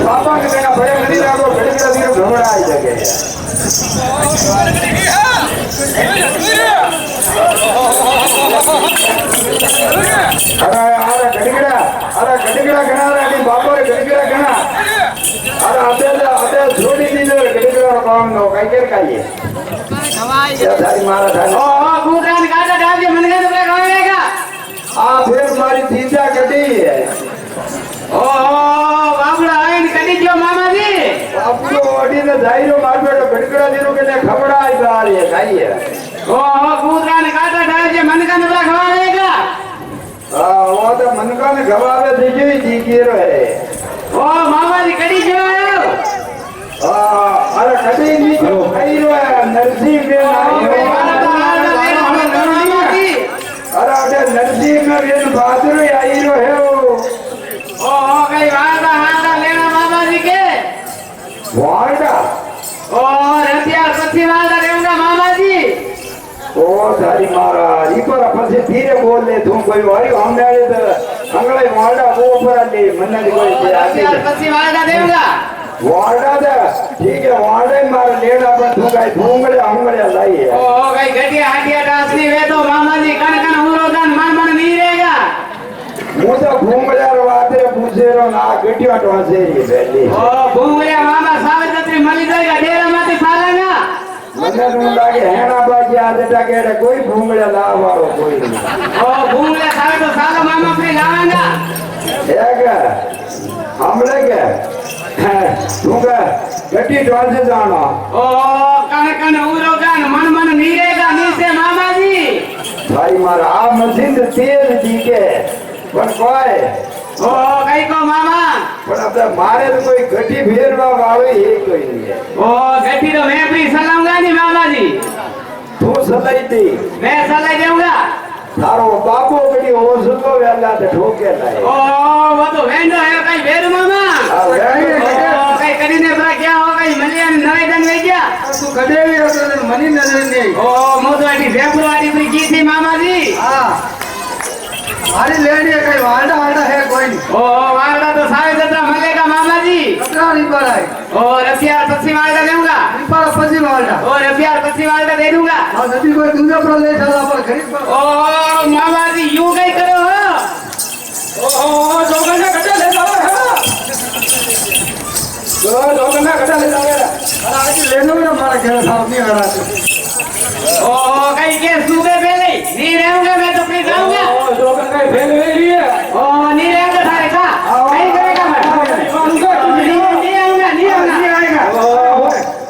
बापा के देना बड़े नहीं रहो घड़ी का दिन घबरा आई जगह अरे घड़ीगड़ा गणा रे बापा रे घड़ीगड़ा गणा अरे अबे छोड़ी दी जो घड़ीगड़ा काम नो कई के काई या थारी मारा थारी ओ गुरान काटा डाल के मन के तो खाएगा आ फिर मारी तीजा गड्डी है ओ बाबड़ा आइन कदी क्यों मामा जी आपको ओडी ने जाईरो मार बेटो घड़ीगड़ा दीरो के खबड़ा आई बार है खाई है ओ गुरान काटा डाल के मन का तो खाएगा वो तो मन का ने गवावे दीजिए जी की रहे ओ मामा जी कड़ी जो आयो अरे कड़ी नहीं जो खाई रो है नरसिंह के अरे अबे नरसिंह में रेन बहादुर आई रो है ओ कई वादा हादा लेना मामा जी के वादा ओ रतिया पछी वादा देऊंगा मामा जी ओ सारी महाराज ई पर पछे धीरे बोल ले तू कोई वारी हमने तो अंगले वाड़ा वो पर ले मन ने कोई आगे पछी वादा देऊंगा वाड़ा दे ठीक है वाड़े मार लेना पर तू कई भूंगले हमले लाई है ओ कई गटिया हटिया डासनी वे तो मामा जी कन कन हुरो दान मन मन नहीं रहेगा मुझे भूंगले वाते पूछे रो ना गटिया टोसे रे बेली ओ भूंगले मामा सावित्री मली जाएगा डेरा माते फालेगा મને નું લાગે હેણા બાજી આ દેટા કે કોઈ ભૂંગળે લાવવાળો કોઈ નહીં ઓ ભૂંગળે સાવે તો સાલો મામા આપણે લાવાંગા હે કે हमले के તું કે ગટી ઢોલસે જાણો ઓ કણ કણ ઉરો ગાન મન મન નીરેગા નીસે મામાજી ભાઈ મારા આ મશીન તેલ દી के પણ કોઈ ओ कई को मामा पण अब मारे तो कोई गटी फेरवा वावे ये कोई नहीं है ओ गटी तो मैं भी सलाऊंगा नहीं मामा जी तू सलाई दी मैं सलाई दूंगा थारो बाबू गटी हो सुतो वेला ते ठोके लाए ओ वो तो वेंडो है कई वेर मामा हां कई करीने बरा क्या हो गई मलियन नवे दन वे गया तू गडेवी हो तो मनी नजर नहीं ओ मो तो आटी फेब्रुआरी में की थी मामा जी हां अरे लेने कई वाड़ा वाड़ा है कोई ओ वाड़ा तो सारे जत्रा मिलेगा मामा जी जत्रा नहीं पर है ओ रसियार पश्चिम वाड़ा दूंगा पर पश्चिम वाड़ा ओ रसियार पश्चिम वाड़ा दे दूंगा हां नदी कोई दूंगा पर ले चला पर खरीद पर ओ मामा जी यूं कई करो ओ जोगना कटा ले जाओ है जोगना कटा ले जाओ अरे आज लेनो ना मारा घर साहब नहीं आ रहा ओ कई के सूबे पे नहीं रहूंगा मैं तो फिर जाऊंगा ओ जोगन कई फेल ले लिए ओ नहीं रहेगा थारे का नहीं करेगा मैं नहीं आएगा ओ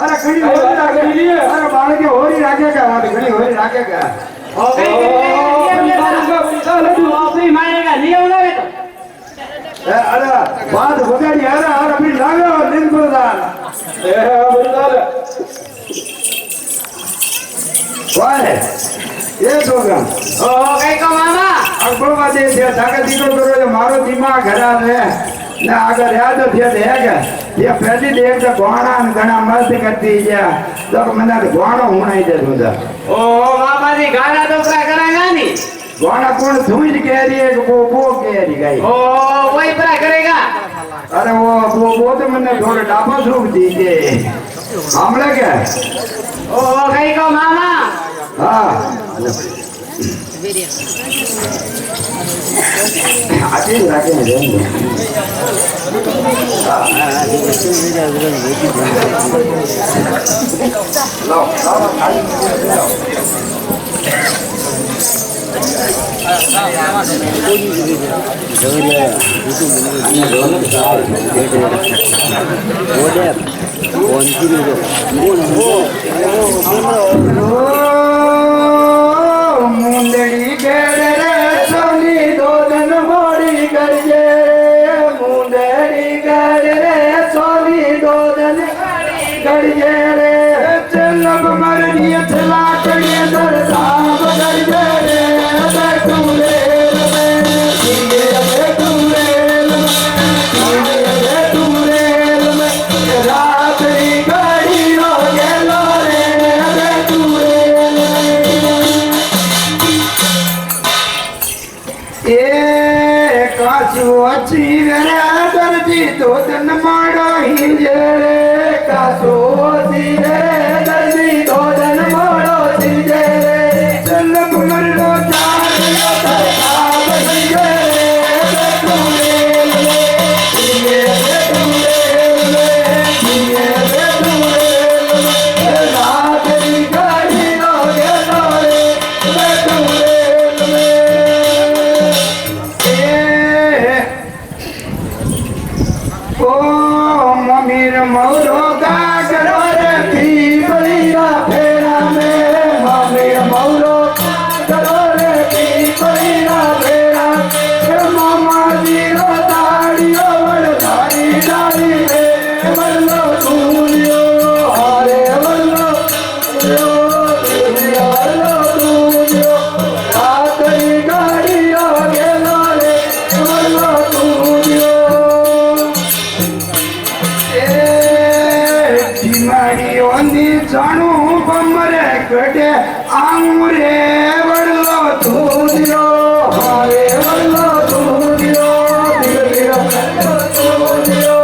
अरे खड़ी हो रही लिए अरे बाल के होरी राखेगा वहां खड़ी होरी राखेगा ओ कई तू आप ही मारेगा नहीं आऊंगा मैं तो अरे बात हो गई यार और अभी लागे और दिन प्रधान ए बंदाल वाह ये प्रोग्राम ओ कई को मामा अकबर बाजे से ताकत दीको करो जो मारो दिमाग खराब है ना अगर याद हो थे देगा ये पहली देख तो गोणा गणा मस्त करती है तो मना गोणो होना ही दे दूंगा ओ मामा जी गाना तो क्या करेगा नहीं गोणा कौन धूज कह रही है वो कह रही गई ओ वही पूरा करेगा अरे वो तो मैंने थोड़ा डाबा सूख दीजिए हमले क्या ओ कई को मामा हाँ आते राके में जाएंगे लो मुंदड़ी गेड़ रे सोनी दो दिन मोड़ी करजे मुंदड़ी गेड़ रे सोनी दो दिन करजे रे चलब मर दिए चला के दर साहब करजे रे बैठू रे એ કાસુ અચી રે દરજી તો તન માડો હિંજે રે કાસુ અચી રે દરજી તો તન માડો હિંજે રે ચલ મરડો ચાર સરખા બજે રે તુમે લે તુમે લે તુમે રાતરી ગાડી નો ગેલો રે તુમે मौरो गागरो रे पीपलिया फेरा में मम्मी मौरो गागरो रे पीपलिया फेरा मामा जी रो दाड़ियो वरदारी दाड़ी में वल्लो दूरियो हरे वल्लो दूरियो वल्लो दूरियो रातरी गाड़ियो गेलो रे वल्लो दूरियो जाणू बमरे कटे आंगुरे वडलो दूरियो हरे वडलो दूरियो दूरियो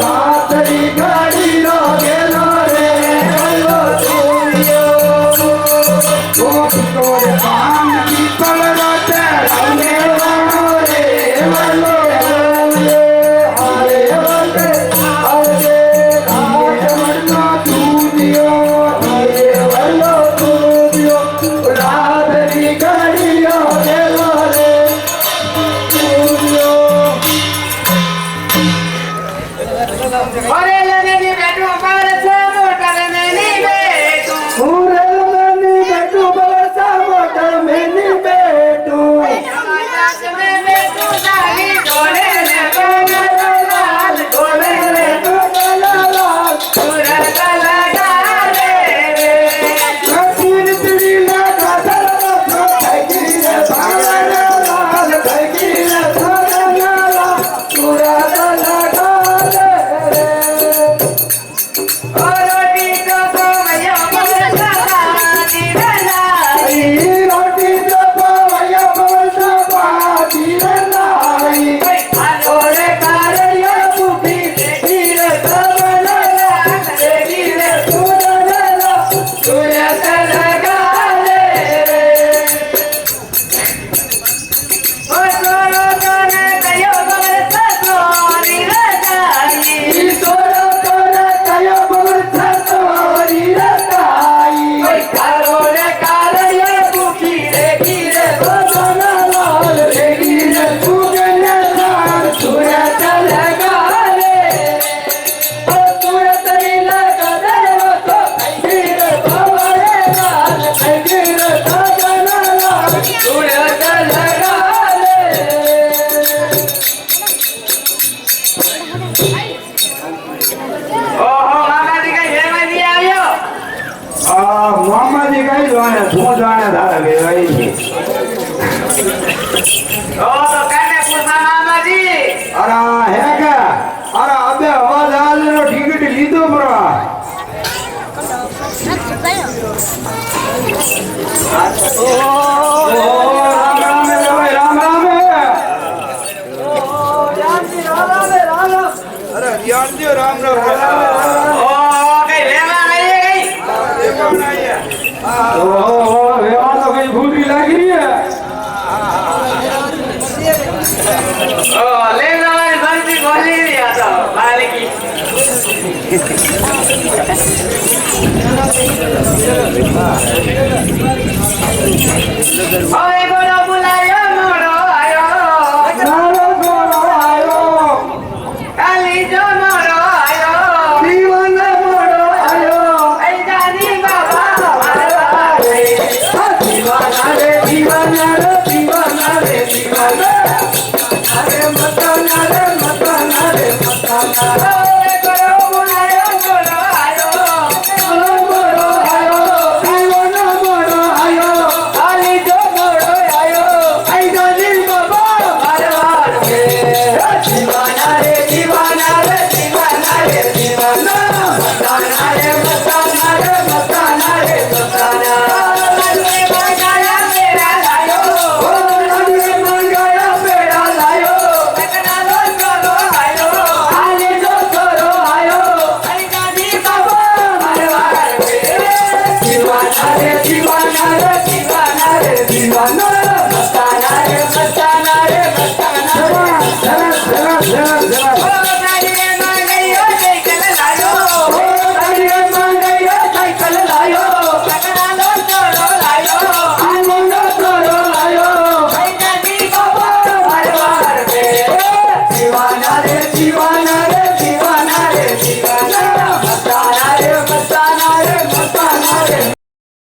रातरी गाड़ियो गेलो रे वडलो दूरियो तोरे पान की पलरते रंगे वाणो रे वडलो हरे वडले हरे वडलो दूरियो મામાજી કઈ જોવાને શું જાણે ધારે વેવાઈ છે ઓ તો કાને પૂછા મામાજી અરે હે કે અરે અબે અવાજ આલેનો ટિકિટ લીધો બરો રામ રામ અરે જ્ઞાનજી રામ રામ ઓ કઈ વેવા આવી ગઈ વેવા તો કઈ ભૂલી લાગી રહી ઓ લે નવાઈ ભરતી બોલી રહ્યા તો માલિકી ઓય બોલો બોલાયો મોડો આયો નારો ગોળો આયો કાલી જો મોડો આયો દીવાન મોડો આયો એ જાની બાબા મારવા રે દીવાના રે દીવાના રે દીવાના રે દીવાના અરે મતાના રે મતાના રે મતાના ઓય બોલો બોલાયો મોડો આયો મોડો આયો દીવાના મોડો આયો કાલી જો મોડો આયો અરે દીવાના રે દીવાના રે દીવાના